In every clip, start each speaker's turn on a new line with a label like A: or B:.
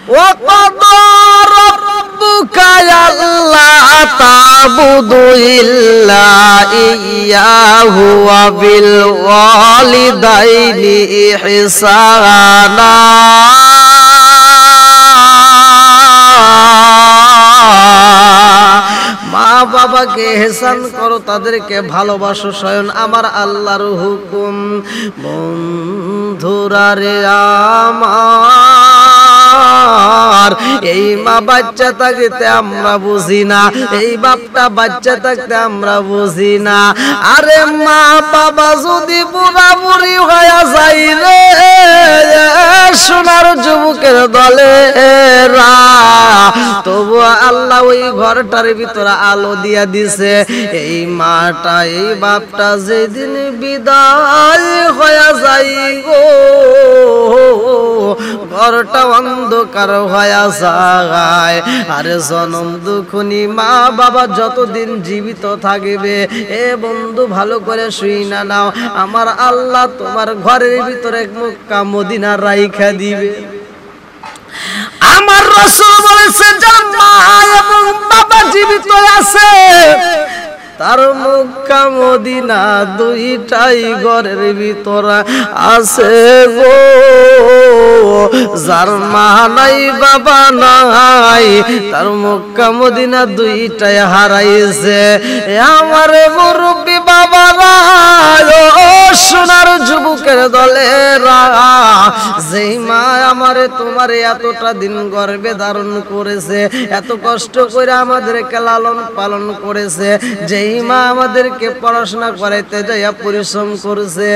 A: وقضى ربك ألا تعبدوا إلا إياه وبالوالدين إحسانا মা বাবাকে ইহসান করো, তাদেরকে ভালোবাসো, স্বয়ং আমার আল্লাহর হুকুম। বন্ধুরা রে আমার, এই মা বাচ্চা থাকতে আমরা বুঝি না, এই বাপটা বাচ্চা থাকতে আমরা বুঝি না। আরে মা বাবা যদি বুড়া বুড়ি হয়ে যাই রে সোনার যুবকের দলে রা, তবু আল্লাহ ওই ঘরটার ভিতরে আলো দিয়া দিছে। এই মাটা এই বাপটা যেদিন বিদায় হয়ে যাই গো, ঘরটা অন্ধকার হয়ে যায়। আরে জনম দুঃখনি মা বাবা যতদিন জীবিত থাকবে, এ বন্ধু ভালো করে শুই না নাও, আমার আল্লাহ তোমার ঘরের ভিতরে মক্কা মদিনা রাইখা দিবে। আমার রাসূল বলেছে, যার মা এবং বাবা জীবিত আছে তার মক্কা মদিনা দুইটাই ঘরের ভিতরে আছে গো। যার মা নাই বাবা নাই, তার মক্কা মদিনা দুইটাই হারাইছে। আমার মুরব্বি বাবারা, ও সোনার যুবকের দলেরা, যেই মা আমারে তোমারে এতটা দিন গর্ভে ধারণ করেছে, এত কষ্ট করে আমাদেরকে লালন পালন করেছে, যেই মা আমাদেরকে পড়াশোনা করাইতে যাইয়া পরিশ্রম করেছে,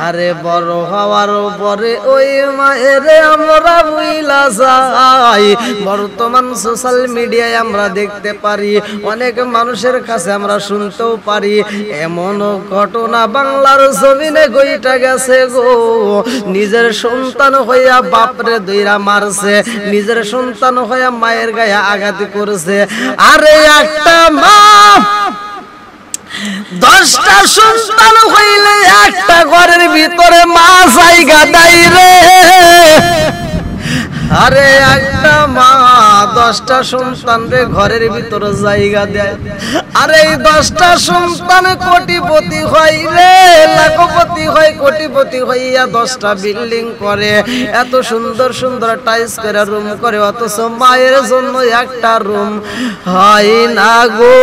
A: আরে বড় হওয়ার পরে ওই মায়ের আমরা ভুইলা যাই। বর্তমান সোশ্যাল মিডিয়ায় আমরা দেখতে পারি, অনেক মানুষের কাছে আমরা শুনতেও পারি, এমন ঘটনা বাংলার জমিনে গইটা গেছে গো। নিজের সন্তান হইয়া বাপরে দইরা মারছে, নিজের সন্তান হইয়া মায়ের গায়ে আঘাত করেছে। আরে একটা মা 10টা সন্তান হইলে একটা ঘরের ভিতরে মা জায়গা দেয় রে। আরে একটা মা 10টা সন্তান রে ঘরের ভিতরে জায়গা দেয়। আরে এই 10টা সন্তান কোটিপতি হয় রে, লাখপতি হয়, কোটিপতি হইয়া 10টা বিল্ডিং করে, এত সুন্দর সুন্দর টাইলস করে রুম করে, অথচ মায়ের জন্য একটা রুম হয় না গো।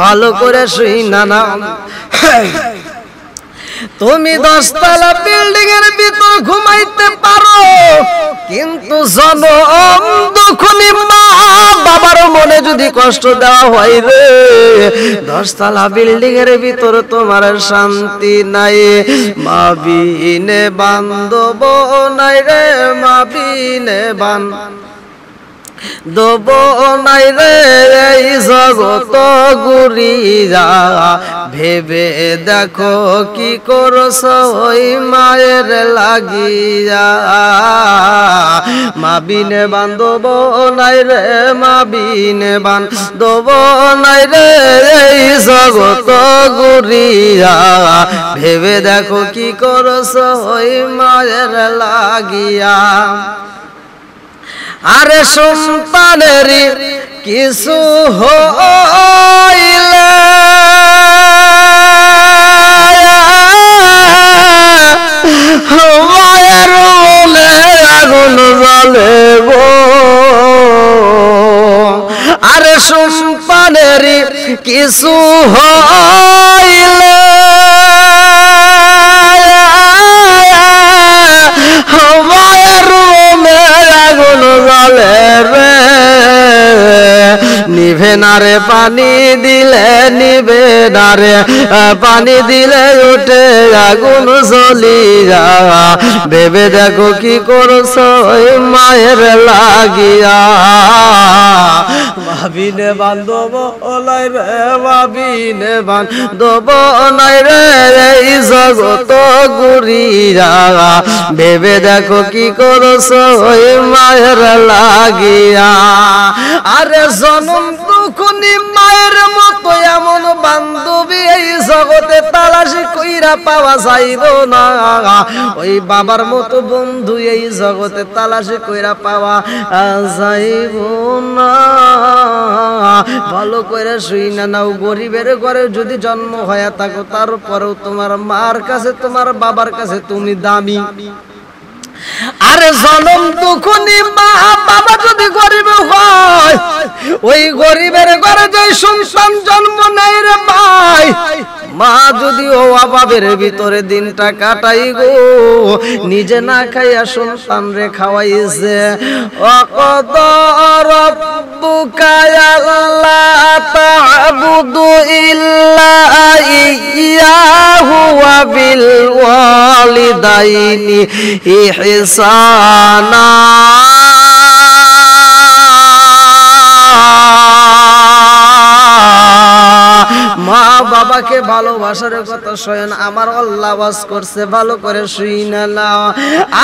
A: ভালো করে শুই না না, তুমি 10 তলা বিল্ডিং এর ভিতর ঘুমাইতে পারো, কিন্তু জনম দুঃখনি মা বাবার মনে যদি কষ্ট দেওয়া হয় রে, 10 তলা বিল্ডিং এর ভিতর তোমার শান্তি নাই। মা বিনে বান্ধব নাই রে, মা বিনে বান্ধব নাই রে, এই জগত ঘুরিয়া ভেবে দেখো কি করছ ওই মায়ের লাগিয়া। মা বিনে বান্ধব নাই রে, মা বিনে বান্ধব নাই রে, এই জগত ঘুরিয়া ভেবে দেখো কি করছ ওই মায়ের লাগিয়া। আরে সন্তানের কিছু হইলে মায়ের মনে আগুন জ্বলে গো। আরে সন্তানের কিছু হইলে মায়ের মনে আগুন জ্বলে রে, নিভে না রে পানি দিলে, নিভে না রে পানি দিলে উঠে আগুন জ্বলিয়া। ভেবে দেখো কি করছো ওই মায়ের লাগিয়া। ভাবিনে বান্ধব ওলাই রে, ভাবিনে বান্ধব নাই রে, এই জগত ঘুরিয়া ভেবে দেখো কি করছো ওই মায়ের লাগিয়া। আরে জনম দুঃখ দুঃখনি মায়ের মতো এমন বান্ধবী এই জগতে তালাশি কইরা পাওয়া যাইব না। ওই বাবার মতো বন্ধু এই জগতে তালাশি কইরা পাওয়া যাইব না। ভালো করে শুই না নাও, গরিবের ঘরে যদি জন্ম হয়ে থাকো তারপরেও তোমার মার কাছে তোমার বাবার কাছে তুমি দামি। আরে জনম দুঃখনি মা বাবা যদি গরিব হয়, ওই গরিবের ঘরে যে সন্তান জন্ম নেয় রে ভাই, মা যদি ও অভাবের ভিতরে দিনটা কাটাই গো, নিজে না খাইয়া সন্তান রে খাওয়াইছে। ওয়াকাদ রাব্বুকা আল্লা তা'বুদু ইল্লা ইয়্যাহু ওয়া বিল ওয়ালিদাইনি ইহসানা। মা বাবাকে ভালোবাসার কথা স্বয়ং আমার আল্লাহ ওয়াজ করছে, ভালো করে শুই না নাও।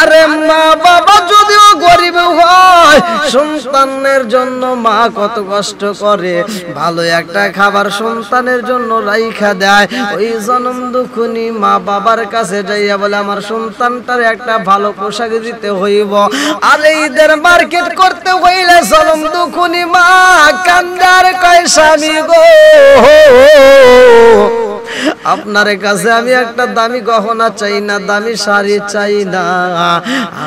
A: আরে মা বাবা যদিও গরিব হয়, সন্তানের জন্য মা কত কষ্ট করে, ভালো একটা খাবার সন্তানের জন্য রাইখা দেয়। ওই জনম দুঃখনি মা বাবার কাছে যাইয়া বলে আমার সন্তানটার একটা ভালো পোশাক দিতে হইব। আর ঈদের মার্কেট করতে হইলে জনম দুঃখনি মা কান্দার কয় স্বামী গো, আপনার কাছে আমি একটা দামি গহনা চাই না, দামি শাড়ি চাই না,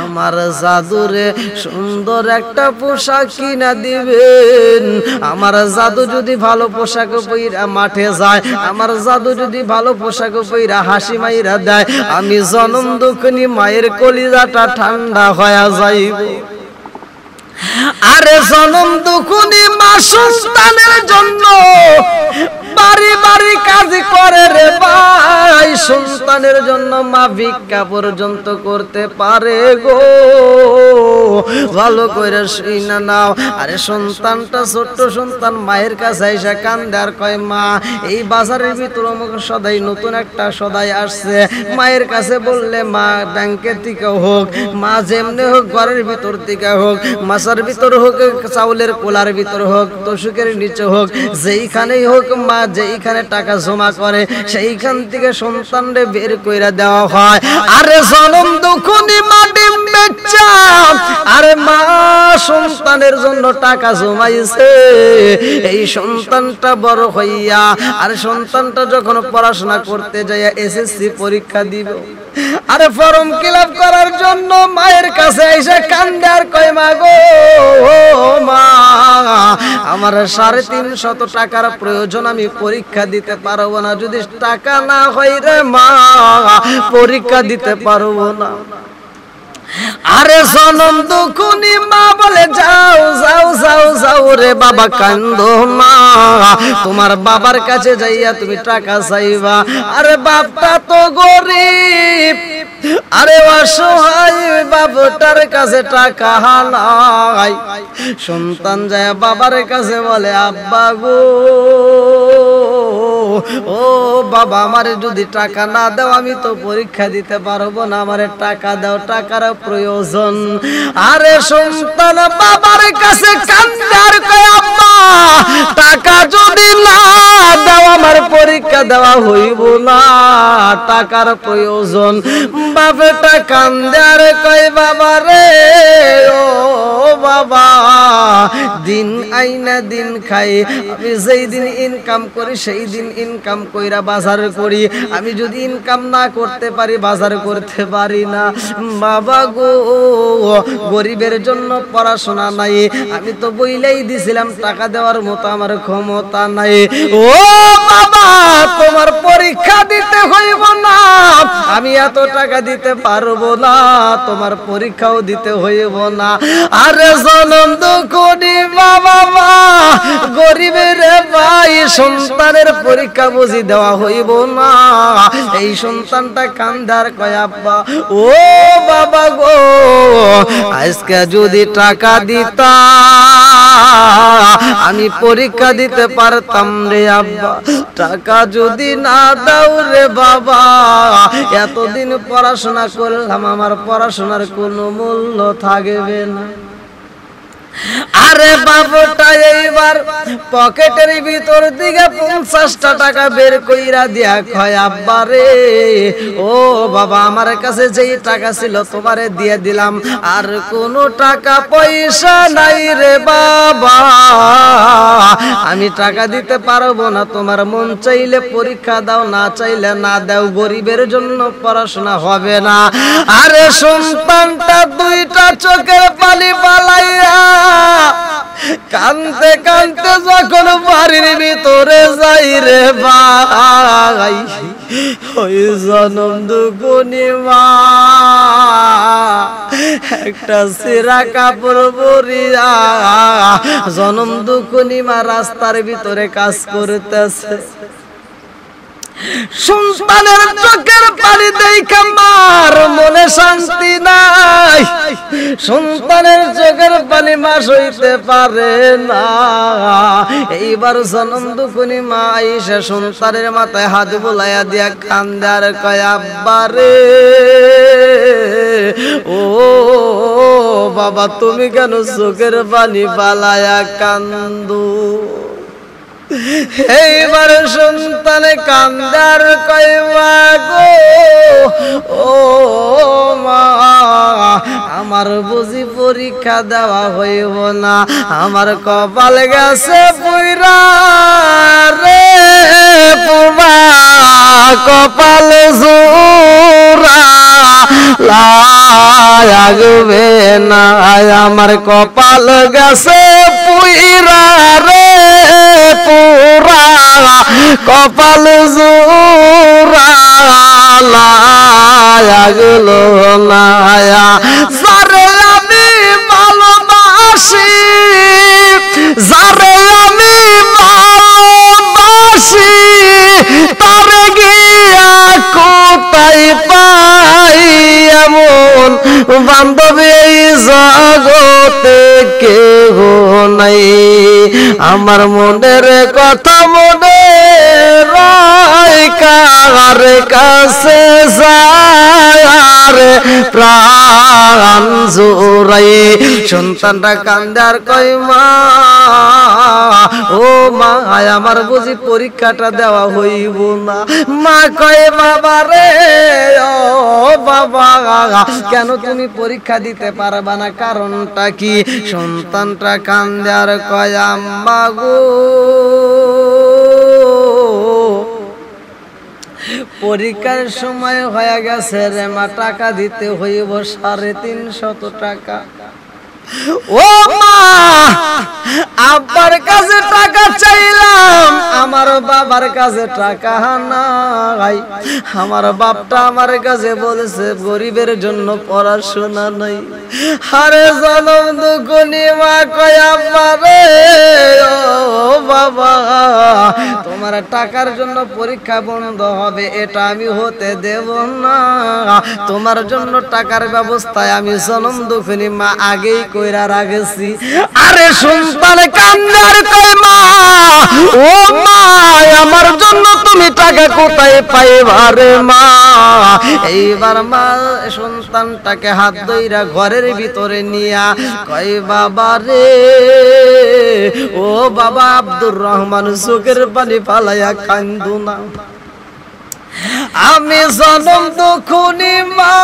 A: আমার জাদুরে সুন্দর একটা পোশাক কিনা দিবেন। আমার জাদু যদি ভালো পোশাক পইরা মাঠে যায়, আমার জাদু যদি ভালো পোশাক পইরা হাসি মাইরা দেয়, আমি জনম দুঃখনি মায়ের কলিজাটা ঠান্ডা হয়ে যাইব। আরে জনম দুঃখনি মা সন্তানের জন্য বাড়ি বাড়ি কাজ করে রে ভাই, সন্তানের জন্য মা ভিক্ষা পর্যন্ত করতে পারে গো। ভালো করে শুই না নাও। আরে সন্তানটা ছোট্ট সন্তান মায়ের কাছে এসে কান্দে আর কয় মা এই বাজারের ভিতর অমুক সদাই নতুন একটা সদাই আসছে। মায়ের কাছে বললে মা ব্যাংকের থেকে হোক, মা যেমনি হোক ঘরের ভিতর থেকে হোক, মাছের ভিতর হোক, চাউলের কোলার ভিতর হোক, তোষকের নিচে হোক, যেইখানেই হোক মা যেইখানে টাকা জমা করে সেইখান থেকে সন্তানরে বের কইরা দেওয়া হয়। আরে জনম দুঃখনি মা ডিম বেচা, আরে মা সন্তানের জন্য টাকা জমাইছে। এই সন্তানটা বড় হইয়া, আর সন্তানটা যখন পড়াশোনা করতে যায় এসএসসি পরীক্ষা দিব, আরে ফর্ম ফিলআপ করার জন্য মায়ের কাছে এসে কান্দে আর কয় মা গো মা আমার 350 টাকার প্রয়োজন, আমি পরীক্ষা দিতে পারবো না, যদি টাকা না হয় রে মা পরীক্ষা দিতে পারবো না। আরে জনম দুঃখনি মা বলে যাও যাও যাও যাও রে বাবা কান্দো না, তোমার বাবার কাছে যাইয়া তুমি টাকা চাইবা। আরে বাপটা তো গরিব, আরে অসহায় বাবুটার কাছে টাকা নাই। সন্তান যায় বাবার কাছে বলে আব্বা গো, ও বাবা আমারে যদি টাকা না দাও আমি তো পরীক্ষা দিতে পারবো না, আমারে টাকা দাও, টাকার প্রয়োজন। আরে সন্তান বাবার কাছে কান্দে আর কয় আব্বা টাকা যদি না দাও আমার পরীক্ষা দেওয়া হইব না, টাকার প্রয়োজন। বাবাটা কান্দে আর কয় বাবা রে ও বাবা দিন আইনা দিন খাই, আমি যেই দিন ইনকাম করি সেই দিন ইনকাম কইরা বাজার করি, আমি যদি ইনকাম না করতে পারি বাজার করতে পারি না। বাবা গো গরিবের জন্য পড়াশোনা নাই, আমি তো বইলেই দিছিলাম টাকা দেওয়ার মতো আমার ক্ষমতা নাই। ও বাবা তোমার পরীক্ষা দিতে হইব না, আমি এত টাকা দিতে পারবো না, তোমার পরীক্ষাও দিতে হইব না। আরে জনম দুঃখনি বাবা মা গরিবের ভাই সন্তানের পরীক্ষা বুঝি দেওয়া হইব না। এই সন্তানটা কান্দার কয় আব্বা ও বাবা গো আজকে যদি টাকা দিতা আমি পরীক্ষা দিতে পারতাম রে আব্বা, টাকা যদি না দাও রে বাবা এতদিন পড়াশোনা করলাম আমার পড়াশোনার কোনো মূল্য থাকবে না। আরে বাবুটা এইবার পকেটের ভিতর দিকে 50টা টাকা বের কইরা দিয়া কয় আব্বা রে, ও বাবা আমার কাছে যেই টাকা ছিল তোমারে দিয়ে দিলাম, আর কোনো টাকা পয়সা নাই রে বাবা, আমি টাকা দিতে পারবো না, তোমার মন চাইলে পরীক্ষা দাও, না চাইলে না দাও, গরিবের জন্য পড়াশোনা হবে না। আরে সন্তানটা দুইটা চোখের পানি পালাইয়া কানতে কানতে যখন বাড়ির ভিতরে যাই রে ভাই, ওই জনম দুগুনি মা একটা ছেঁড়া কাপড় পরিয়া জনম দুগুনি মা রাস্তার ভিতরে কাজ করতেছে। সন্তানের চোখের পানি দেখে মার মনে শান্তি নাই, সন্তানের চোখের পানি মা সইতে পারে না। এইবার জনম দুখুনি মা আইসা সন্তানের মাথায় হাত বুলাইয়া দিয়া কান্দে আর কয় আব্বা রে, ও বাবা তুমি কেন চোখের পানি পালায়া কান্দো? এইবার সন্তানে কান্দার কয় মা গো, ও মা আমার বুঝি পরীক্ষা দেওয়া হইব না, আমার কপাল গেছে পুইরা রে পুবা, কপাল জোড়া লাগবে না, আমার কপাল গেছে পুইরা রে পুরা, কপাল জোড়া লাগলো না। যারে আমি ভালোবাসি, যারে আমি ভালোবাসি, তারে গিয়া কোথায় পাই এমন বান্ধবী এই জগতে কেহ নাই। আমার মনের কথা মনে কার কাছে যায় প্রাণ জোড়াই। সন্তানটা কান্দার কয় মা, ও মা আমার বুঝি পরীক্ষাটা দেওয়া হইব না। মা কয় বাবা রে, ও বাবা কেন তুমি পরীক্ষা দিতে পারবা না, কারণটা কি? সন্তানটা কান্দার কয় আম্মা গো, পরীক্ষার সময় হয়ে গেছে রে মা, টাকা দিতে হইব 350 টাকা। ও মা আব্বার কাছে টাকা চাইলাম, আমার বাবার কাছে টাকা নাই, আমার বাপটা আমার কাছে বলেছে গরিবের জন্য পড়াশোনা নাই। আরে জনম দুগুনি মা কয় আব্বা রে, ও বাবা তোমার টাকার জন্য পরীক্ষা বন্ধ হবে এটা আমি হতে দেব না, তোমার জন্য টাকার ব্যবস্থায় আমি জনম দুগুনি মা আগেই কইরা রাখেছি। আরে সন্তান কান্নার কয় মা, ও মা আমার জন্য তুমি টাকা কোথায় পাইবা রে মা? এইবার মা সন্তানটাকে হাত ধইরা ঘরের ভিতরে নিয়া কয় বাবা রে, ও বাবা আব্দুর রহমান চোখের পানি ফালাইয়া কান্দো না, আমি জনম দুখুনি মা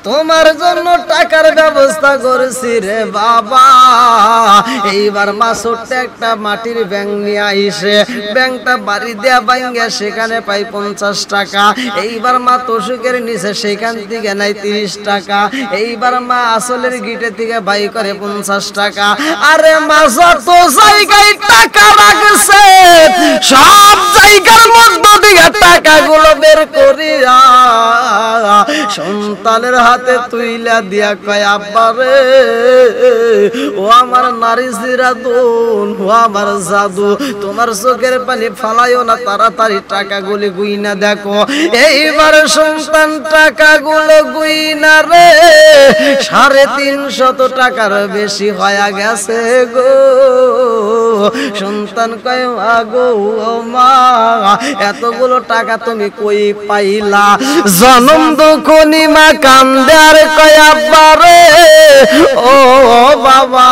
A: তোমার জন্য টাকার ব্যবস্থা করেছি রে বাবা। এইবার মা ছোট্ট একটা মাটির ব্যাংক নিয়ে আইসে, ব্যাংকটা বাড়ি দেয়া ভাঙ্গা সেখানে পাই 50 টাকা। এইবার মা তোষকের নিচে সেখান থেকে নাই 30 টাকা। এইবার মা আসলের গিটে থেকে বাই করে 50 টাকা। আরে মা যত জায়গায় টাকা রাখছে সব জায়গার মধ্যে থেকে টাকাগুলো বের করিয়া সন্তানের হাতে তুইলা দিয়া কয় আব্বা রে, ও আমার নারী জিরাদুন, ও আমার জাদু, তোমার চোখের পানি ফালাইও না, তাড়াতাড়ি টাকাগুলি গুইনা দেখো। এইবার সন্তান টাকাগুলো গুইনা রে 350 টাকার বেশি হয়ে গেছে গো। সন্তান কয় আগো ও মা এতগুলো টাকা তুমি কই পাইলা? জনম দুখনি মা কান্দে আর কয় আব্বা রে, ও বাবা,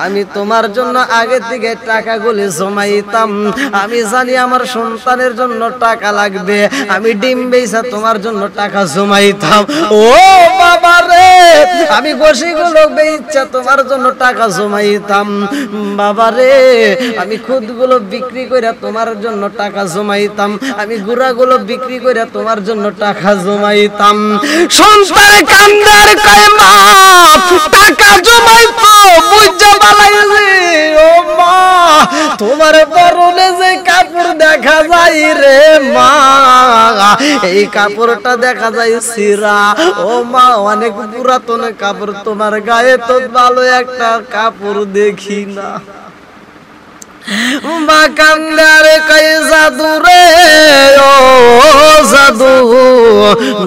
A: আমি তোমার জন্য আগে থেকে টাকাগুলি জমাইতাম। আমি জানি আমার সন্তানের জন্য টাকা লাগবে, আমি ডিম বেচা তোমার জন্য টাকা জমাইতাম। ও বাবা রে, আমি গোশিগুলো বেচা তোমার জন্য টাকা জমাইতাম। বাবা রে, আমি খুদগুলো বিক্রি করে তোমার জন্য টাকা জমাইতাম, আমি গুড়াগুলো বিক্রি করে তোমার জন্য টাকা জমাইতাম। সন্তান কান্দার কয় মা টাকা জমাইতো বুঝা বালাইছে। ও মা, তোমার পরনে যে কাপড় দেখা যায় রে মা, এই কাপড়টা দেখা যায় ছিঁড়া। ও মা, অনেক পুরাতন কাপড়, তোমার গায়ে তো ভালো একটা কাপড় দেখি না। মা কান্দারে কয় জাদু রে, ও জাদু,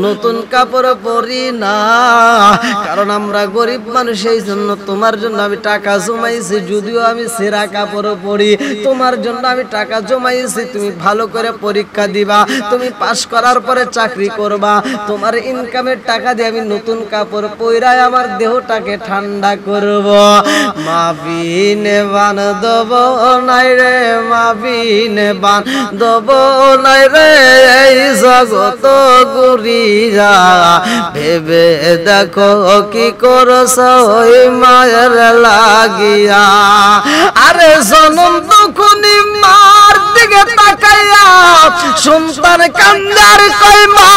A: নতুন কাপড় পরি না, কারণ আমরা গরিব মানুষ, এই জন্য তোমার জন্য আমি টাকা জমাইছি। যদিও আমি ছেঁড়া কাপড় পরি, তোমার জন্য আমি টাকা জমাইছি। তুমি ভালো করে পরীক্ষা দিবা, তুমি পাশ করার পরে চাকরি করবা, তোমার ইনকামের টাকা দিয়ে আমি নতুন কাপড় পরাই আমার দেহটাকে ঠান্ডা করব। মা বিনে বান দেব নাই রে, মা বিনে বান দেব নাই রে, এই জগত ঘুরিয়া ভেবে দেখো কি করছ ওই মায়ের লাগিয়া। আরে জনম দুখুনি মার দিকে তাকাইয়া সন্তান কান্দার কয় মা,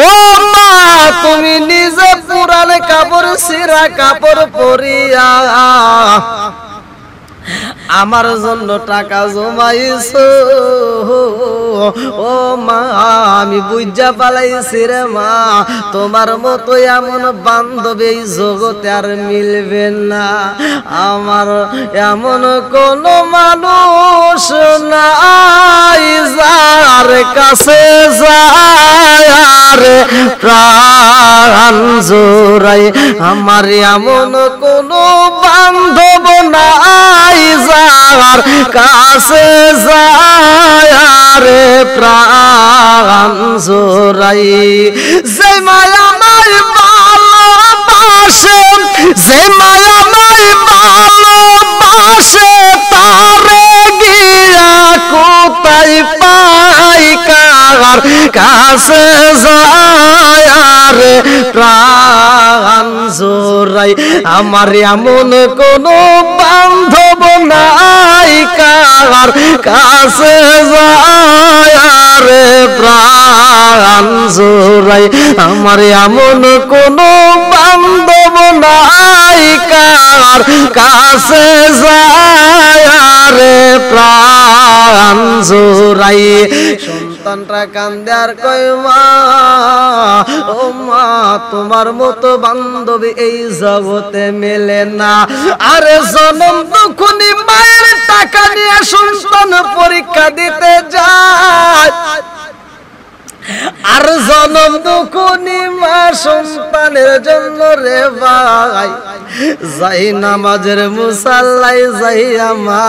A: ও মা, তুমি নিজে পুরান কাপড় ছিঁড়া কাপড় পরিয়া আমার জন্য টাকা জমাইছো। ও মা, আমি বুঝা পালাইছি রে মা, তোমার মতো এমন বান্ধবী এই জগতে আর মিলবে না। আমার এমন কোন মানুষ নাই যার কাছে যায় প্রাণ জোড়াই। আমার এমন কোন বান্ধব নাই যার কাছে যায় রে প্রাণ জোড়াই। যে মায়া মাই ভালোবাসে, যে মায়া মাই ভালোবাসে, তারে গিয়া কোথায় পাই, কার কাছে যায় রে প্রাণ জোড়াই। আমার এমন কোন বান্ধব নাই কার কাছে যায় রে প্রাণ জোড়াই। আমার এমন কোন বান্ধব নাই কার কাছে যায় রে প্রাণ জোড়াই। সন্তানটা কান্দে আর কয় মা, ও মা, তোমার মতো বান্ধবী এই জগতে মেলে না। আরে জনম দুখুনি মায়ের টাকা নিয়ে সন্তান পরীক্ষা দিতে যায়, আর জনম দুখুনি মা সন্তানের জন্য রে ভাই যাই নামাজের মুসাল্লাই যাইয়া মা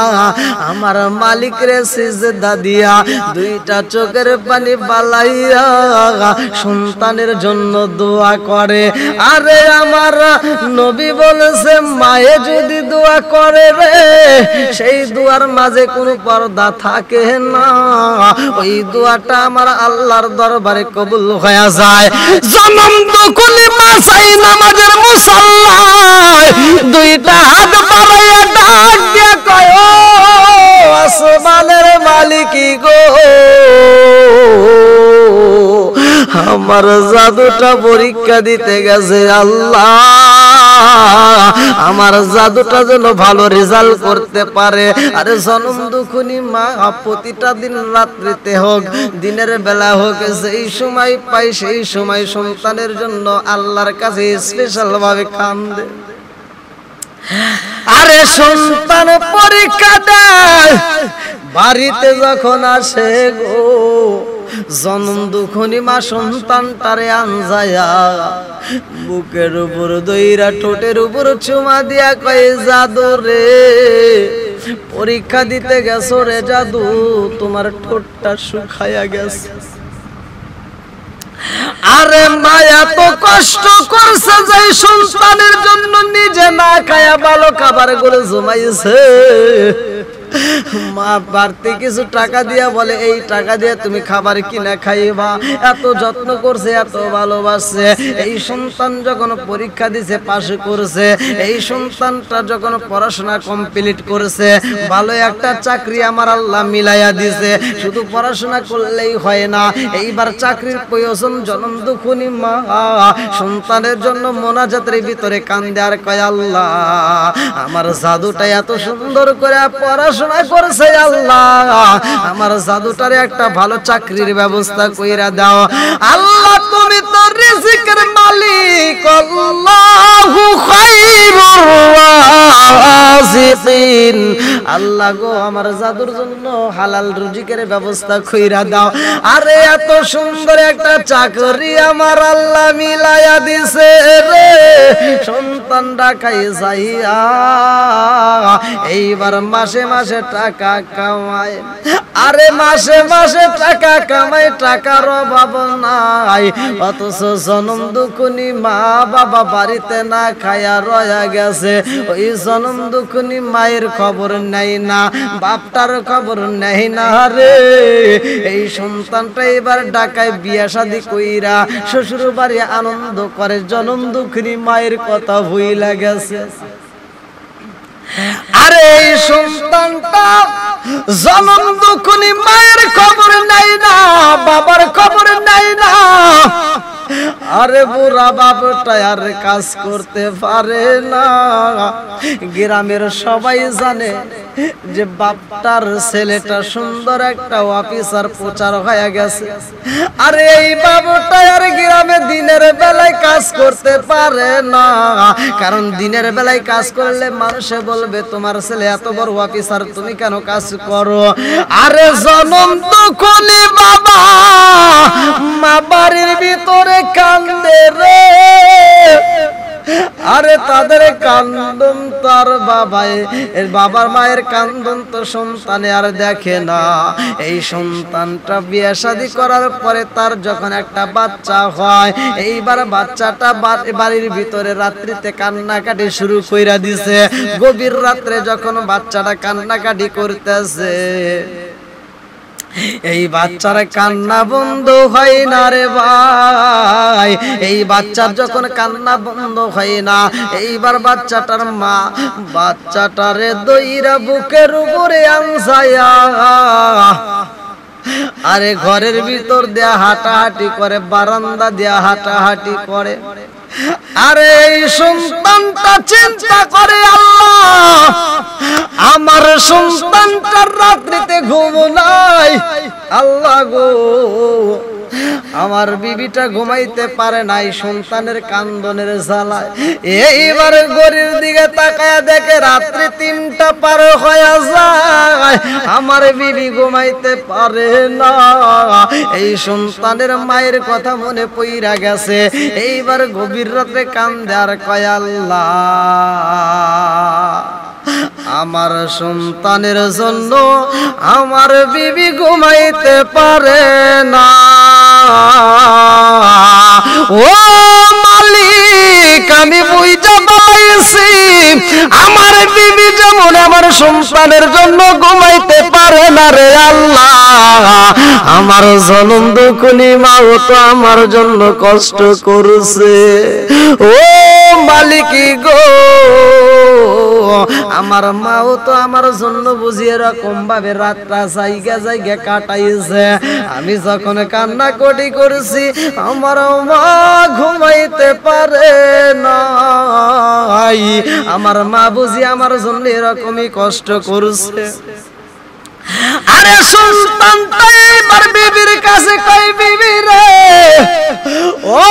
A: আমার মালিক রে সিজদা দিয়া দুইটা চোখের পানি বালাইয়া সন্তানের জন্য দোয়া করে। আরে আমার নবী বলেছে মায়ে যদি দোয়া করে রে সেই দোয়ার মাঝে কোনো পর্দা থাকে না, ওই দোয়াটা আমার আল্লাহর দরবারে কবুল হয়ে যায়। জনম দুকুলি মা চাই নামাজের মুসাল্লায় দুইটা হাত বাড়াইয়া ডাক দিয়া কয় ও আসমানের মালিক গো, আমার জাদুটা পরীক্ষা দিতে গেছে আল্লাহ, আমার জাদুটা যেন ভালো রেজাল্ট করতে পারে। আরে জনম দুখুনি মা প্রতিটা দিন রাত্রিতে হোক দিনের বেলা হোক যেই সময় পাই সেই সময় সন্তানের জন্য আল্লাহর কাছে স্পেশাল ভাবে কান্দে। আরে সন্তান পরীক্ষা দেয় বাড়িতে যখন আসে গো, জনম দুখুনি মা সন্তানটারে আনজায়া বুকের উপর দইরা ঠোঁটের উপর চুমা দিয়া কয় জাদু রে পরীক্ষা দিতে গেছো রে জাদু, তোমার ঠোঁটটা শুকায়া গেছে। আরে মা এত কষ্ট করছে যে সন্তানের জন্য নিজে না খায়া ভালো খাবার গুলো জমাইছে। মা বাড়তি কিছু টাকা দিয়া বলে এই টাকা দিয়ে তুমি খাবার কিনা খাইবা। এত যত্ন করছে, এত ভালোবাসছে। এই সন্তান যখন পরীক্ষা দিছে পাস করছে, এই সন্তানটা যখন পড়াশোনা কমপ্লিট করেছে, ভালো একটা চাকরি আমার আল্লাহ মিলাইয়া দিছে। শুধু পড়াশোনা করলেই হয় না, এইবার চাকরির প্রয়োজন। জনম দুঃখনি মা সন্তানের জন্য মোনাজাতের ভিতরে কান্দে আর কয় আল্লাহ আমার জাদুটা এত সুন্দর করে পড়াশোনা করছে, আল্লাহ আমার জাদুটারে একটা ভালো চাকরির ব্যবস্থা কইরা দাও। আল্লাহ তুমি তো রিজিকের মালিক, আল্লাহু খায়রুর রাযিকিন। আল্লাহ গো আমার জাদুর জন্য হালাল রিজিকের ব্যবস্থা কইরা দাও। আরে এত সুন্দর একটা চাকরি আমার আল্লাহ মিলাইয়া দিছে রে, সন্তান রাখাই যাইয়া এইবার মাসে মাসে টাকা কামায়। আরে মাসে মাসে টাকা কামাই, টাকার অভাব নাই, অথচ জনম দুঃখনি মা বাবা বাড়িতে না খায়া রয়া গেছে। ওই জনম দুঃখনি মায়ের খবর নেই না, বাপটার খবর নেই না রে। এই সন্তানটা এবার ঢাকায় বিয়া শাদী কইরা শ্বশুর বাড়ি আনন্দ করে, জনম দুঃখনি মায়ের কথা ভুইলা গেছে। আরে এই সন্তানটা জনম দুঃখনি মায়ের খবর নাই না, বাবার খবর নাই না। আরে বুড়া বাপটা আর কাজ করতে পারে না। গ্রামের সবাই জানে যে বাপটার ছেলেটা সুন্দর একটা অফিসার প্রচার হয়ে গেছে। আরে এই বাবুটা আর গ্রামে দিনের বেলায় কাজ করতে পারে না, কারণ দিনের বেলায় কাজ করলে মানুষে বলবে তোমার ছেলে এত বড় অফিসার, তুমি কেন কাজ করো? আরে জনম দুঃখনি বাবা মা বাড়ির ভিতরে কান্দে রে। আরে তাদের কান্দন তার বাবাই, এর বাবার মায়ের কান্দন তো সন্তানে আর দেখে না। এই সন্তানটা বিয়ে শাদী করার পরে তার যখন একটা বাচ্চা হয়, এইবার বাচ্চাটা বাড়ির ভিতরে রাত্রিতে কান্নাকাটি শুরু কইরা দিছে। গভীর রাত্রে যখন বাচ্চাটা কান্নাকাটি করতেছে, এই বাচ্চার কান্না বন্ধ হয় না রে ভাই। এই বাচ্চার যখন কান্না বন্ধ হয় না, এইবার বাচ্চাটার মা বাচ্চাটারে দইরা বুকের উপরে আনসায়া আরে ঘরের ভিতর দেয়া হাঁটাহাঁটি করে, বারান্দা দেয়া হাঁটাহাঁটি করে। আরে এই সন্তানটা চিন্তা করে আল্লাহ আমার সন্তানটার রাত্রিতে ঘুম নাই, আল্লাহ গো আমার বিবিটা ঘুমাইতে পারে নাই সন্তানের কান্দনের জ্বালায়। এইবার গরির দিকে তাকায় দেখে রাত্রি 3টা পার হয়ে যায়, আমার বিবি ঘুমাইতে পারে না। এই সন্তানের মায়ের কথা মনে পইরা গেছে। এইবার গভীর রাতে কান্দে আর কয় আল্লাহ আমার সন্তানের জন্য আমার বিবি ঘুমাইতে পারে না। ও মালিক আমি বুঝা পাইছি আমার বিবি যেমন আমার সন্তানের জন্য ঘুমাইতে পারে না রে আল্লাহ, আমার জনম দুঃখনি মাও তো আমার জন্য কষ্ট করছে। ও মালিক গো আমার মাও তো আমার জন্য বুঝি এরকম ভাবে রাতটা জায়গা জায়গা কাটাইছে। আমি যখন কান্না কটি করছি আমার মা ঘুমাইতে পারে না, আমার মা বুঝি আমার জন্য এরকমই কষ্ট করছে। আরে সন্তানটা এবার বিবির কাছে কই বিবি রে, ও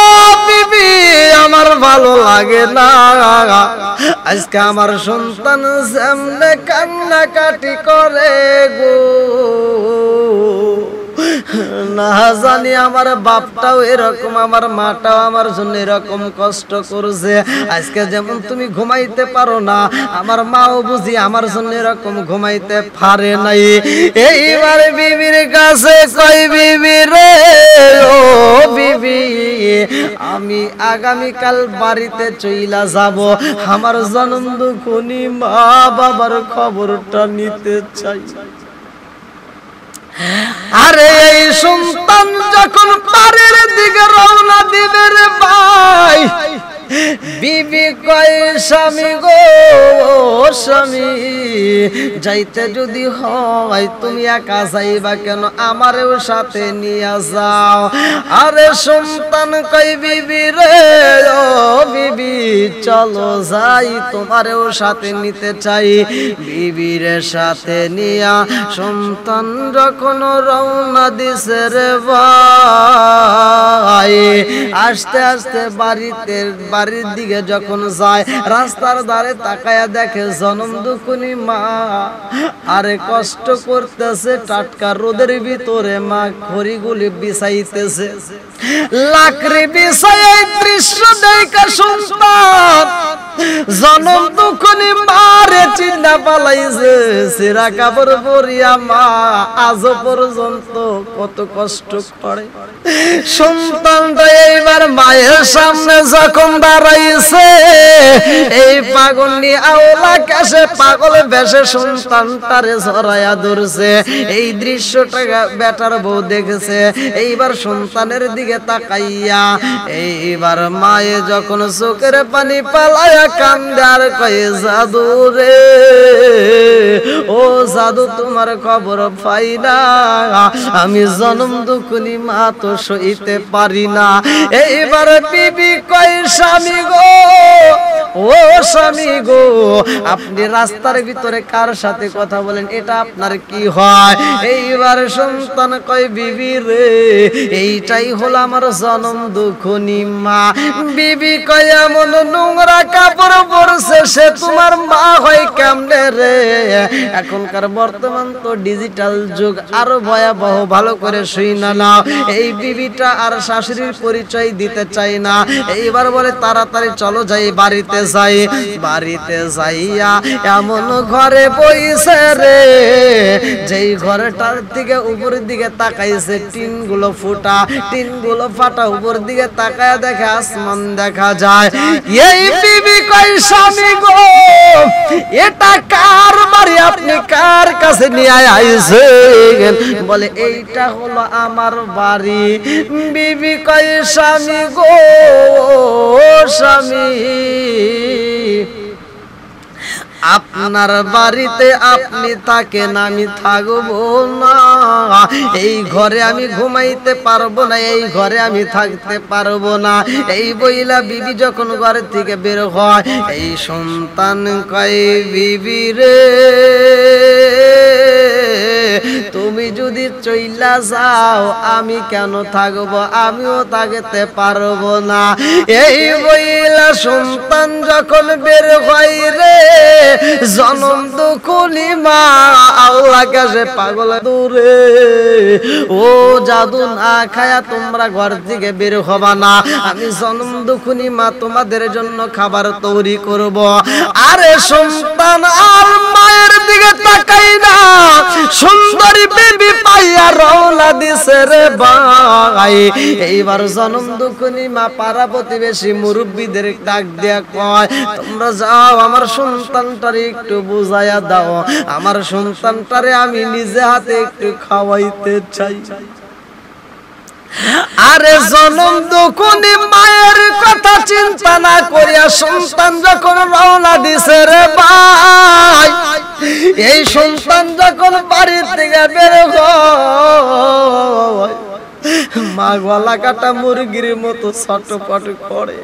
A: বিবি আমার ভালো লাগে না, আজকে আমার সন্তান সামনে কান্নাকাটি করে গো, না জানি আমার বাপটাও এরকম, আমার মাটাও আমার জন্য এরকম কষ্ট করছে। আজকে যেমন তুমি ঘুমাইতে পারো না, আমার মাও বুঝি আমার জন্য এরকম ঘুমাইতে পারে নাই। এইবার বিবির কাছে কই, বিবি রে ও বিবি, আমি আগামীকাল বাড়িতে চইলা যাব, আমার জনম দুঃখনি মা বাবার খবরটা নিতে চাই। আরে এই সন্তান যখন বাড়ির দিকে রওনা দিবে রে ভাই, বিবি কয় স্বামী গো স্বামী, যাইতে যদি হয় তুমি একা যাইবা কেন, আমারেও সাথে নিয়ে যাও। আরে সন্তান কয় বিবি রে ও বিবি চলো যাই, তোমারেও সাথে নিতে চাই। বিবির সাথে নিয়া সন্তান যখন রওনা দিছে রে ভাই, আস্তে আস্তে বাড়ির দিকে যখন যায়, রাস্তার ধারে তাকায়া দেখে জনম দুঃখনি মা আরে কষ্ট করতেছে, টাটকা রোদের ভিতরে মা খড়িগুলি বিছাইতেছে, লাকড়ি বিছাই। এই দৃশ্য দেখা সন্তান জনম দুঃখনি মারে চিন্তা পালাইছে, সেরা কাপড় পরিয়া মা আজ পর্যন্ত কত কষ্ট করে। সন্তানটা এইবার মায়ের সামনে যখন দাঁড়াইছে, এই পাগলনি আওলা কাছে পাগল বেশে সন্তানটারে জড়াইয়া ধরছে। এই দৃশ্যটা বেটার বউ দেখেছে, এইবার সন্তানের দিকে তাকাইয়া এইবার মায়ে যখন চোখের পানি পালায়া কান্দে আর কয়ে জাদু রে ও জাদু তোমার খবর পাই না, আমি জনম দুঃখনি মা তো সইতে পারি না। এইবার বিবি কয় স্বামী গো ও স্বামী গো, আপনি রাস্তার ভিতরে কার সাথে কথা বলেন, এটা আপনার কি হয়? এইবার সন্তান কয় বিবি রে এইটাই হলো আমার জনম দুঃখনি মা। বিবি কয় এমন নোংরা কাপড় পরছে, সে তোমার মা হয় কেমনে রে? এখনকার বর্তমান তো ডিজিটাল যুগ, আরো ভয়াবহ, ভালো করে শুইনা নাও। এই বিবিটা আর শাশুড়ির পরিচয় দিতে চাই না, এইবার বলে তাড়াতাড়ি চলো যাই বাড়িতে যাই। বাড়িতে যাইয়া এমন ঘরে বইছে রে, যেই ঘরটার দিকে উপরের দিকে তাকাইছে টিনগুলো ফুটা, টিনগুলো ফাটা, উপর দিকে তাকায় দেখে আসমান দেখা যায়। এই বিবি কই স্বামী গো এটা কার বাড়ি, আপনি কার কাছে নিয়ে আইছেন? বলে এইটা হলো আমার বাড়ি। বিবি কই স্বামী গো স্বামী, আপনার বাড়িতে আপনি থাকেন, আমি থাকবো না, এই ঘরে আমি ঘুমাইতে পারবো না, এই ঘরে আমি থাকতে পারবো না। এই বইলা বিবি যখন ঘর থেকে বের হয়, এই সন্তান কয় বিবি রে তুমি যদি চইলা যাও আমি কেন থাকবো, আমিও থাকতে পারবো না। এই বইলা সন্তান যখন বের হয় রে, জনম দুঃখনি মা আল্লাহ কাছে পাগল দূরে ও জাদু না খায়া তোমরা ঘর থেকে বের হবা না, আমি জনম দুঃখনি মা তোমাদের জন্য খাবার তৈরি করব। আরে সন্তান আর মায়ের দিকে তাকাই না, সুন্দরী বেবি পাইয়া রওনা দিছে রে ভাই। এইবার জনম দুঃখনি মা পাড়া প্রতিবেশী মুরব্বীদের ডাক দিয়া কয়, তোমরা যাও আমার সন্তানটারে একটু বুঝাইয়া দাও, আমার সন্তানটারে আমি নিজে হাতে একটু খাওয়াইতে চাই। আরে জনম দুঃখনি মায়ের কথা চিন্তা না করিয়া সন্তান যখন রওনা দিছে রে ভাই, এই সন্তান যখন বাড়ির থেকে বের হয়, মা গলা কাটা মুরগির মতো ছটপট করে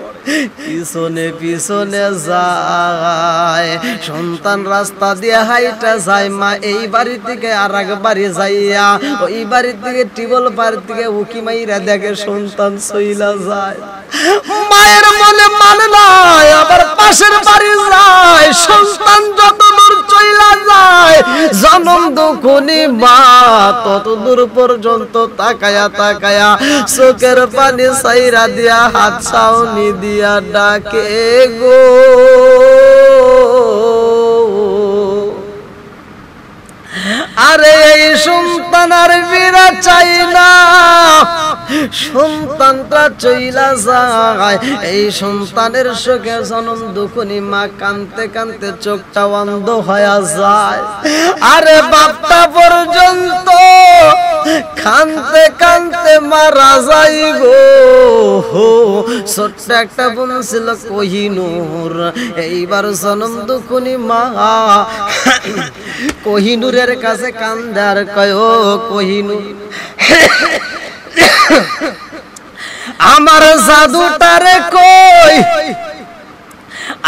A: পিছনে পিছনে যায়। সন্তান রাস্তা দিয়ে হাইটা যায়, মা এই বাড়ি থেকে আর এক বাড়ি যাইয়া ওই বাড়ির থেকে টিবল বাড়ির থেকে উকি মাইরা দেখে সন্তান চইলা যায়। মায়ের মনে মানে নাই, আবার পাশের বাড়ি যায়। সন্তান যত দূর চইলা যায়, জনম দুঃখনি মা তত দূর পর্যন্ত তাকায়া তাকায়া চোখের পানি সাইরা দিয়া হাত ছাউনি দিয়া ডাকে গো আরে এই সন্তান আর ফিরা চাই না সন্তানটা চইলা যায় এই সন্তানের শোকে জনম দুঃখনি মা কানতে কানতে চোখটা অন্ধ হয়ে যায় আরে বাপটা পর্যন্ত কানতে কানতে মারা যায় গো ছোট্ট একটা বোন ছিল কোহিনূর এইবার জনম দুঃখনি মা কোহিনূরের কাছে কান্দে আর কয় ও কোহিনূর আমার জাদুটারে কই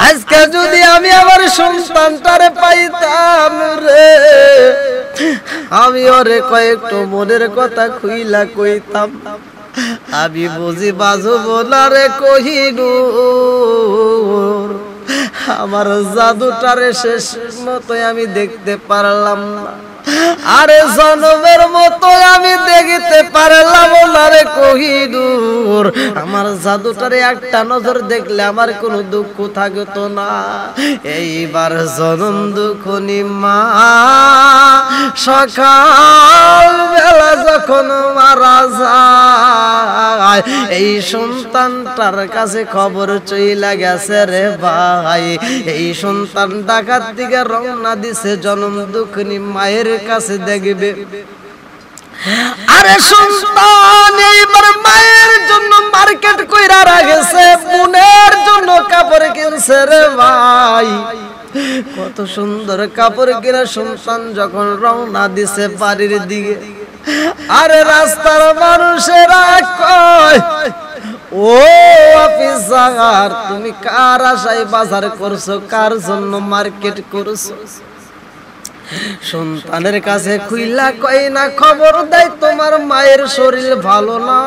A: আজকে যদি আমি আমার সন্তানটারে পাইতাম রে আমি ওরে কয়েকটু মনের কথা খুইলা কইতাম আমি বুঝি বাজব না রে কোহিনূর আমার জাদুটারে শেষ মতো আমি দেখতে পারলাম না আরে জন্মের মতো আমি দেখতে পারলাম না রে কোহিনূর আমার জাদুটারে একটা নজর দেখলে আমার কোনো দুঃখ থাকতো না এইবার জনম দুঃখনি মা সকাল বেলা যখন মারা যায় এই সন্তানটার কাছে খবর চইলা গেছে রে ভাই এই সন্তান ঢাকার দিকে রওনা দিছে জনম দুঃখনি মায়ের কাছে দেখবে আরে সন্তান এইবার মায়ের জন্য মার্কেট কইরা রাখছে বোনের জন্য কাপড় কিনছে রে ভাই কত সুন্দর কাপড় কিনা সন্তান যখন রওনা দিছে বাড়ির দিকে আরে রাস্তার মানুষেরা কয় ও অফিসার তুমি কার আশায় বাজার করছো কার জন্য মার্কেট করছো সন্তানের কাছে খুইলা কই না খবর দেয় তোমার মায়ের শরীর ভালো না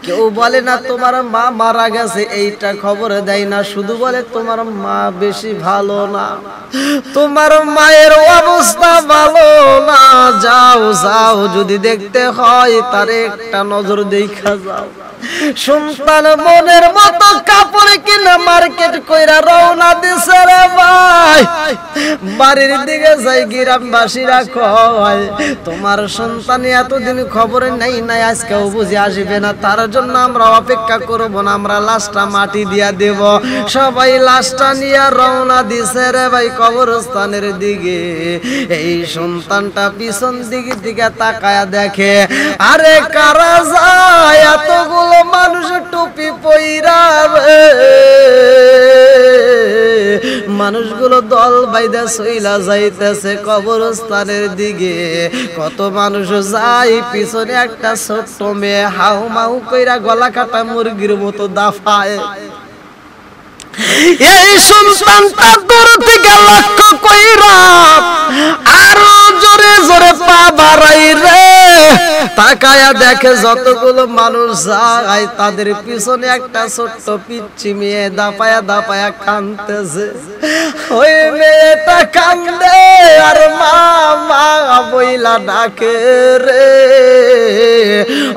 A: কেউ বলে না তোমার মা মারা গেছে এইটা খবর দেয় না শুধু বলে তোমার মা বেশি ভালো না তোমার মায়ের অবস্থা ভালো না যাও যাও যদি দেখতে হয় তার একটা নজর দেখা যাও সন্তান মনের মতো কাপড় কিনে মার্কেট কইরা রওনা দিছে রে ভাই বাড়ির দিকে যাই গ্রামবাসীরা কয় তোমার সন্তান এতদিন খবর নেই নাই আজকেও বুঝে আসবে না তার জন্য আমরা অপেক্ষা করব না আমরা লাশটা মাটি দিয়া দেব সবাই লাশটা নিয়ে রওনা দিছে রে ভাই কবরস্থানের দিকে এই সন্তানটা পিছন দিকে তাকায়া দেখে আরে কারা যায় এতগুলো মানুষ টুপি পইরা মানুষগুলো দল বাইদা সইলা যাইতেছে কবরস্থানের দিকে কত মানুষ যায় পিছনে একটা ছোট্ট মেয়ে হাউ মাউ কইরা গলা কাটা মুরগির মতো দাফায় এই সন্তানটা দূর থেকে লক্ষ্য কইরা আরো জোরে জোরে পা বাড়াই রে তাকায়া দেখে যতগুলো মানুষ যায় তাদের পিছনে একটা ছোট্ট পিচ্চি মেয়ে দাপায়া দাপায়া কাঁদতেছে ওই মেয়েটা কান্দে আর মা মা বইলা ডাকে রে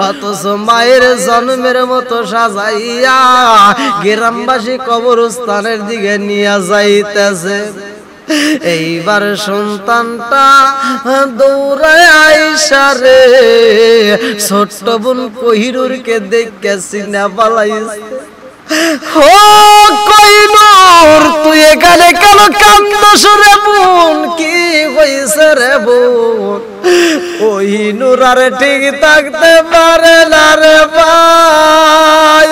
A: অথচ মায়ের জন্মের মতো সাজাইয়া গ্রামবাসী কবরস্থানের দিকে নিয়ে যাইতেছে এইবার সন্তানটা দৌড়ায় আইসা রে ছোট্ট বোন কোহিনূরকে দেখে চিনা পালাইছে ও কোহিনূর তুই এখানে কেন কান্দছ রে বোন কি হইছে রে বোন কোহিনূর আর ঠিক থাকতে পারে না রে ভাই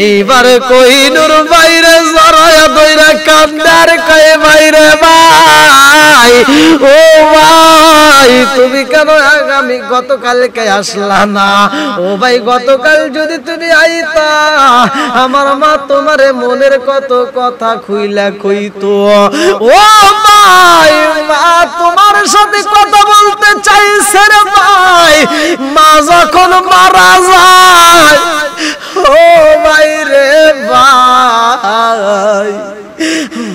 A: এইবার কোহিনূর বাইরে জড়ায়া দইরা কান্দার কয়ে বাইরে ভাই ও ভাই তুমি কেন আগামী গতকালকে আসলা না ও ভাই গতকাল যদি তুমি আইতা আমার মা তোমারে মনের কত কথা খুইলা কইতো ও ভাই মা তোমার সাথে কথা বলতে চাইছে রে ভাই মা যখন মারা যায় ও ভাই রে ভাই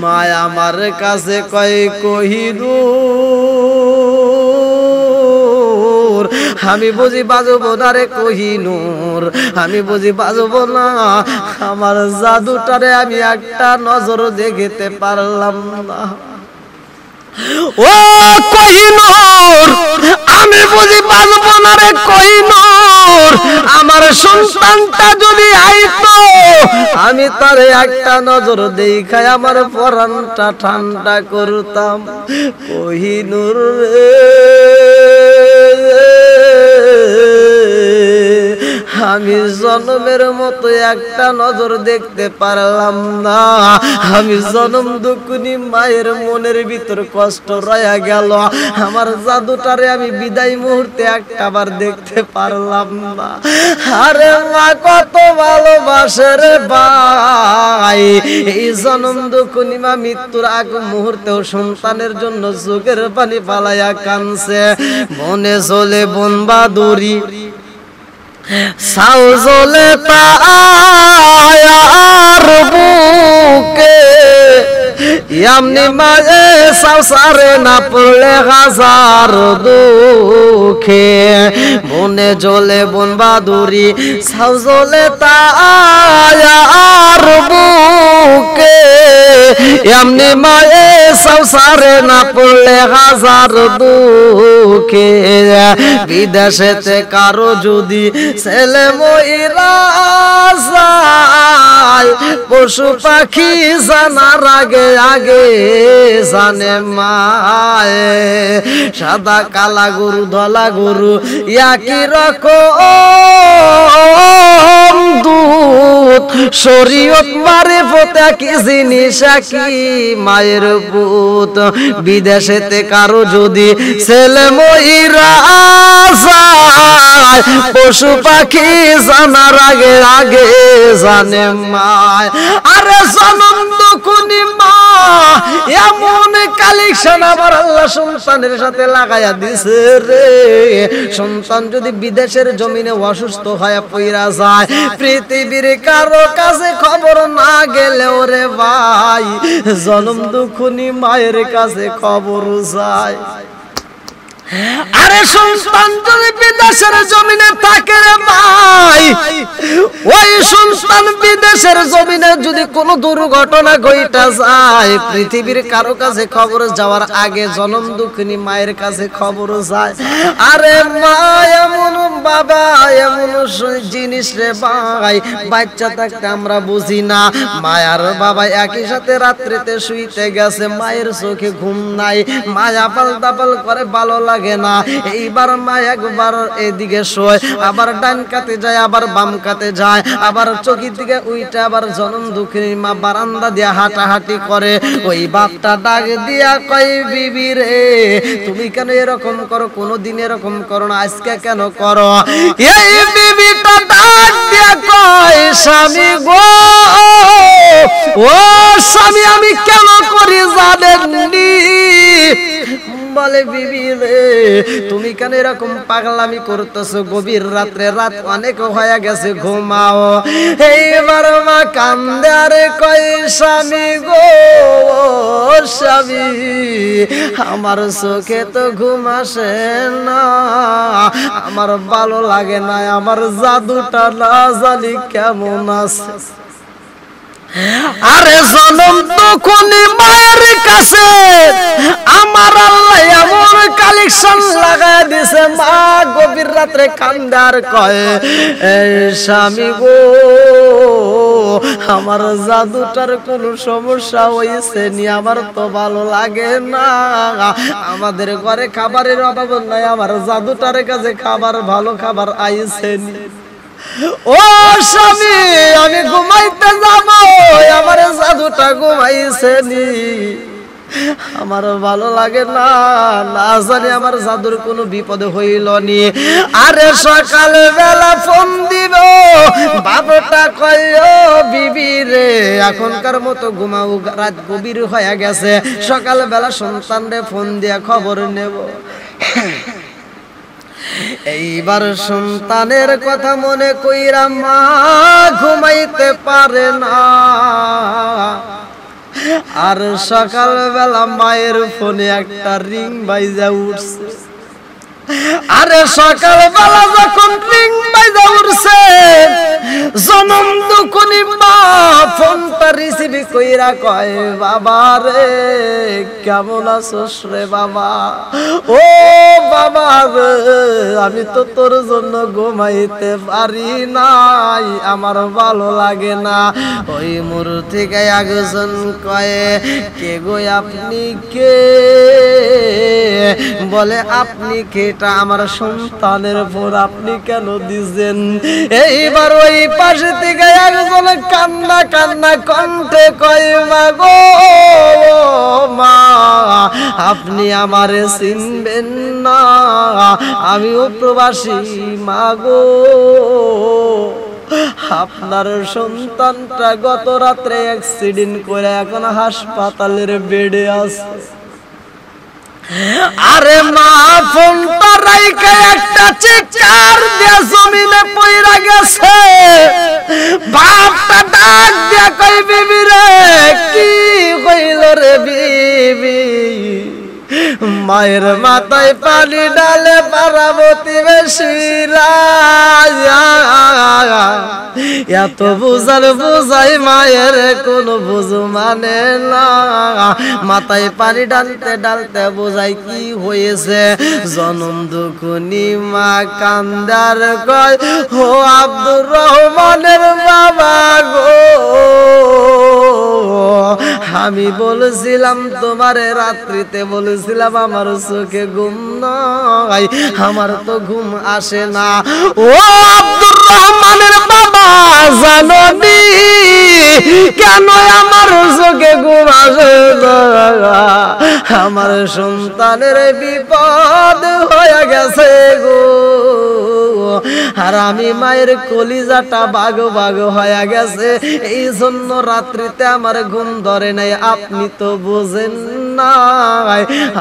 A: মা আমার কাছে কয় কোহিনূর আমি বুঝি বাজবো না রে কোহিনূর আমি বুঝি বাজবো না আমার জাদুটারে আমি একটা নজর দেখতে পারলাম না ও কোহিনূর আমি বুঝি বাজবো না রে কোহিনূর আমার সন্তানটা যদি আইতো আমি তারে একটা নজর দেখাই আমার পরানটা ঠান্ডা করতাম কোহিনূর রে আমি জন্মের মতো একটা নজর দেখতে পারলাম না আমি জন্ম দুকুনি মায়ের মনের ভিতর কষ্ট রয়ে গেল আমার জাদুটারে আমি বিদায় মুহূর্তে একটাবার দেখতে পারলাম না আরে মা কত ভালোবাসে রে ভাই এই জন্ম দুকুনি মা মৃত্যুর আগ মুহূর্তেও সন্তানের জন্য চোখের পানি ফালাইয়া কানছে মনে চলে বন বাদুরি সাউজলে তায়ার বুকে এমনি মাঝে সারে না পড়লে হাজার দুঃখে মনে জ্বলে বন বাদুরি সাউজলে তায়ার বুকে এমনি মাঝে সারে না পড়লে হাজার দুঃখে বিদেশেতে কারো যদি ছেলে মইরা যায় পশু পাখি জানার আগে আগে জানে মায়ে সাদা কালা গরু ধলা গরু একই রকম দুধ শরীয়ত মারিফত কি জিনিস কি মায়ের পুত বিদেশেতে কারো যদি ছেলে মইরা যায় পশু পাখি জানার আগে আগে জানে মায় আরে জনম দুকুনি মা এমন কালেকশন আমার আল্লাহ সন্তানের সাথে লাগাইয়া দিছে রে সন্তান যদি বিদেশের জমিনে অসুস্থ হয়ে পইরা যায় পৃথিবীর কারো কাছে খবর না গেলেও রে ভাই জনম দুকুনি মায়ের কাছে খবর যায় আরে সন্তান যদি বিদেশের জমিনে থাকে রে ভাই ওই সন্তান বিদেশের জমিনে যদি কোনো দুর্ঘটনা ঘটা যায় পৃথিবীর কারো কাছে খবর যাওয়ার আগে জনম দুঃখিনী মায়ের কাছে খবর যায় আরে মা এমন বাবা এমন জিনিস রে ভাই বাচ্চা থাকতে আমরা বুঝি না মায়ার বাবা একই সাথে রাত্রিতে শুইতে গেছে মায়ের চোখে ঘুম নাই মায়া পাল দাপাল করে ভালো লাগে না এইবার মা একবার এদিকে শোয় আবার ডান কাতে যায় আবার বাম কাতে যায় আবার চোখের দিকে উইটা আবার জনম দুঃখিনী মা বারান্দা দিয়ে হাঁটাহাঁটি করে ওই বাপটা ডাক দিয়া কয় বিবি রে তুমি কেন এরকম করো কোনোদিন এরকম করো না আজকে কেন করো এই বিবিটা ডাক দিয়া কয় স্বামী গো ও স্বামী আমি কেন করি জানেননি বলে বিবি রে তুমি কেন এরকম পাগলামি করতেছো গভীর রাত্রে রাত অনেক হয়ে গেছে ঘুমাও এইবার মা কান্দে আরে কয় স্বামী গো স্বামী আমার চোখে তো ঘুম আসে না আমার ভালো লাগে না আমার জাদুটা না জানি কেমন আছে আরে জনম দুঃখিনী মায়ের কাছে আমার আল্লাহ এমন কালেকশন লাগায় দিছে মা গভীর রাত্রে কান্দার কয় স্বামী গো আমার জাদুটার কোনো সমস্যা হয়েছে নি আমার তো ভালো লাগে না আমাদের ঘরে খাবারের অভাব নাই আমার জাদুটার কাছে খাবার ভালো খাবার আইছে নি ও স্বামী আমি ঘুমাইতে যাব আমার জাদুটা ঘুমাইছে নি আমার ভালো লাগে না না জানি আমার জাদুর কোনো বিপদ হইল নি আরে সকাল বেলা ফোন দিব বাবাটা কয় ও বিবি রে এখনকার মতো ঘুমাও রাত গভীর হয়ে গেছে সকাল বেলা সন্তান রে ফোন দিয়ে খবর নেব এইবার সন্তানের কথা মনে কইরা মা ঘুমাইতে পারে না আর সকালবেলা মায়ের ফোনে একটা রিং বাজা উঠছে। আরে সকালবেলা যখন রিং বাজা উঠছে, জনম দুখনি মা ফোনটা রিসিভ কইরা কয়, বাবা রে কেমন আছোস রে বাবা? ও বাবা রে, আমি তো তোর জন্য ঘুমাইতে পারি নাই, আমার ভালো লাগে না। ওই মোর থেকে একজন কয়, কে গো আপনি কে? বলে আপনি কে? এটা আমার সন্তানের পর আপনি কেন দিছেন? এইবার ওই পাশে থেকে একজন কান্না কান্না কণ্ঠে কয়, মা গো মা, আপনি আমারে চিনবেন না, আমিও প্রবাসী মা গো। আপনার সন্তানটা গত রাত্রে অ্যাক্সিডেন্ট করে এখন হাসপাতালের বেডে আছে। আরে মা ফোনটা রাইখা একটা চিৎকার দিয়ে জমিনে পইরা গেছে। বাপটা ডাক দিয়া কই, বিবি রে কি হইল রে বিবি? মায়ের মাথায় পানি ডালে পার্বতী বেশিরা, এত বুঝার বুঝাই মায়ের কোনো বুঝ মানে না। মাথায় পানি ডালতে ডালতে বুঝাই কি হয়েছে। জনম দুখনি মা কান্দার কয়, ও আব্দুর রহমানের বাবা গো, আমি বলেছিলাম তোমারে রাত্রিতে বলেছিলাম আমার চোখে ঘুম নাই, আমার তো ঘুম আসে না। ও আব্দুর রহমানের বাবা, জানো নি কেন আমার চোখে ঘুম আসে না? আমার সন্তানের বিপদ হয়ে গেছে গো, আর আমি মায়ের কলিজাটা বাগ বাগ হয়ে গেছে, এই জন্য রাত্রিতে আমার ঘুম ধরে নাই। আপনি তো বোঝেন না,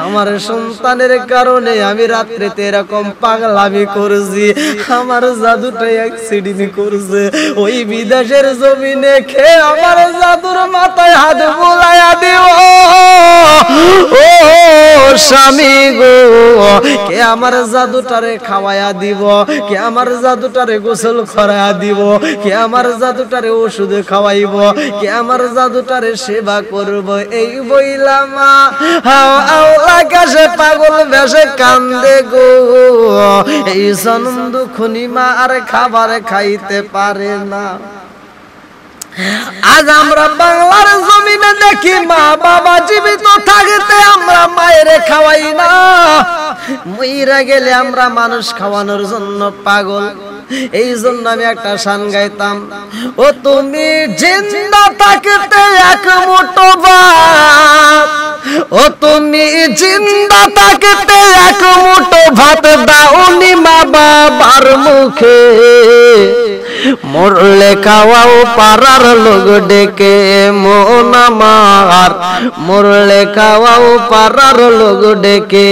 A: আমার সন্তানের কারণে আমি রাত্রিতে এরকম পাগলামি করছি। আমার জাদুটাই অ্যাক্সিডেন্ট করছে। ওই বিদেশের জমিনে খেয়ে আমার জাদুর মাথায় হাত বুলাইয়া দিও ও স্বামী গো। কে আমার জাদুটারে খাওয়াইয়া দিব, কে আমার জাদুটারে গোসল করাইয়া দিব, কে আমার জাদুটারে ওষুধ খাওয়াইব, কে আমার জাদুটারে সেবা করব। এই বইলাম আকাশে পাগল বেশে কান্দে গো। এই জনম দুখনি মা আর খাবার খাইতে পারে না। আজ আমরা বাংলার জমিনে দেখি মা বাবা জীবিত থাকতে আমরা মায়ের খাওয়াই না, মইরা গেলে আমরা মানুষ খাওয়ানোর জন্য পাগল। এই জন্য আমি একটা গান গাইতাম, ও তুমি জিন্দা থাকতে এক মুঠো ভাত, ও তুমি জিন্দা থাকতে এক মুঠো ভাত দাওনি মা বাবার মুখে, মরলে খাওয়াও পাড়ার লোক ডেকে মন আমার, মরলে খাওয়াও পাড়ার লোক ডেকে।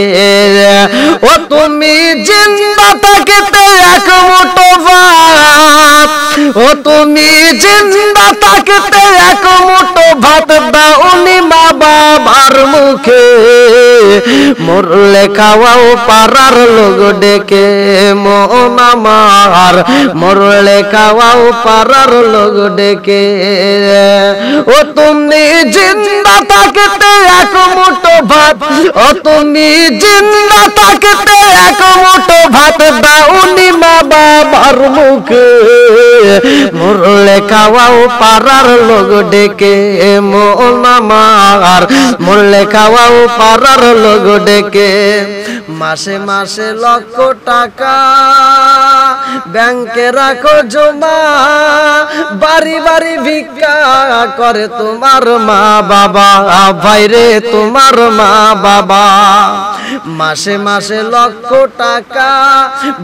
A: ও তুমি জিন্দা থাকতে এক মুঠো ভাত, ও তুমি জিন্দা থাকতে এক মুঠো ভাত দাওনি মা বাবার মুখে, মরলে খাওয়াও পাড়ার লোক ডেকে মন আমার, মরলে খাওয়াও পাড়ার লোক ডেকে। ও তুমি জিন্দা থাকতে এক মুঠো ভাত, ও তুমি জিন্দা থাকতে এক মুঠো ভাত দাওনি মা বাবার মুখে, মরলে খাওয়াও পাড়ার লোক ডেকে মন আমার, মরলে খাওয়াও পাড়ার লোক ডেকে। মাসে মাসে লক্ষ টাকা ব্যাংকে রাখো জমা, বাড়ি বাড়ি ভিক্ষা করে তোমার মা বাবা, বাইরে তোমার মা বাবা। মাসে মাসে লক্ষ টাকা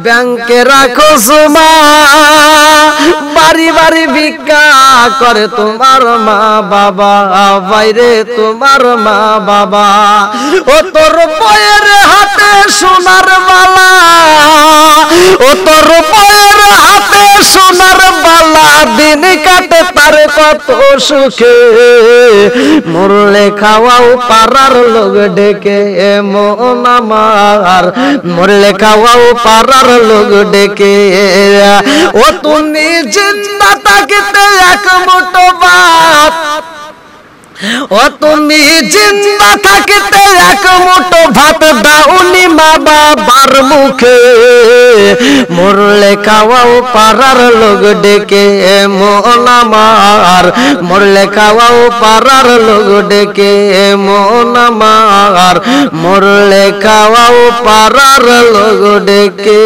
A: ব্যাংকে রাখো জমা, বাড়ি বাড়ি ভিক্ষা করে তোমার মা বাবা, বাইরে তোমার মা বাবা। ও তোর বয়ের হাতে সোনার বালা, ও তোর বয়ের হাতে সোনার বালা, দিন কাটে তার কত সুখে মরলে খাওয়াও পাড়ার লোক ডেকে মন আমার মরলে খাওয়াও পাড়ার লোক ডেকে ও তুমি জিন্দা থাকতে এক মুঠো ভাত ও তুমি জিন্দা থাকতে এক মুঠো ভাত দাওনি মা বাবার মুখে মরলে খাওয়াও পাড়ার লোক ডেকে মন আমার মরলে খাওয়াও পাড়ার লোক ডেকে মন আমার মরলে খাওয়াও পাড়ার লোক ডেকে।